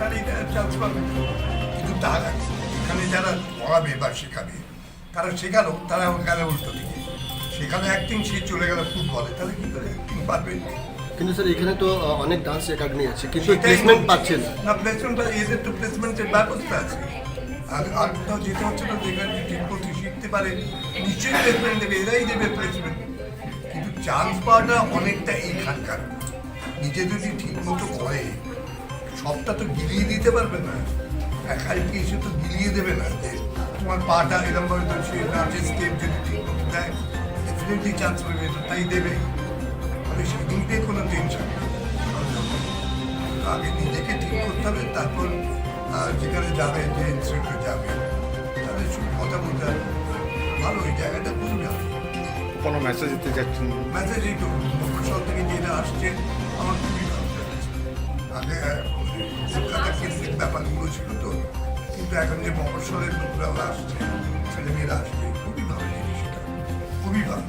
তারই চান্স পাবে। কিন্তু তারা এখানে যারা পড়াবে বা শেখাবে, তারা শেখালো, তারা গেল উল্টো দিকে। সেখানে অ্যাক্টিং সে চলে গেল ফুটবলে, তাহলে কি করে অ্যাক্টিং পারবে? কিন্তু স্যার এখানে তো অনেক ডান্স একাডেমি আছে, কিন্তু সেটাই প্লেসমেন্ট বলছি। পাচ্ছে না। না, প্লেসমেন্ট, এদের তো প্লেসমেন্টের ব্যবস্থা আছে। আর কোথাও যেতে হচ্ছে না, যেখানে ঠিক মতো শিখতে পারে নিশ্চয়ই প্লেসমেন্ট দেবে, এরাই দেবে প্লেসমেন্ট। কিন্তু চান্স পাওয়াটা অনেকটা এইখানকার। নিজে যদি ঠিক মতো করে, সবটা তো গিলিয়ে দিতে পারবে না। একাই এসে তো গিলিয়ে দেবে না যে তোমার পাটা এরকম ভাবে তো সে নাচের স্টেপ যদি ঠিক মতো দেয়, ডেফিনেটলি চান্স পাবে, তো তাই দেবে। মানে সেদিক দিয়ে কোনো টেনশন নেই। আগে নিজেকে ঠিক করতে হবে, তারপর যেখানে যাবে, যে ইনস্টিটিউটে যাবে, তাদের সঙ্গে কথা বলতে হবে। ভালো, এই জায়গাটা খুবই ভালো। কোনো মেসেজ দিতে যাচ্ছেন? মেসেজ এই তো মফস্বল থেকে যেটা আসছে, আমার খুবই ভালো লাগছে। আগে কলকাতা কেন্দ্রিক ব্যাপারগুলো ছিল তো, কিন্তু এখন যে মফস্বলের লোকরাও আসছে, ছেলেমেয়েরা আসছে, খুবই ভালো জিনিসটা, খুবই ভালো।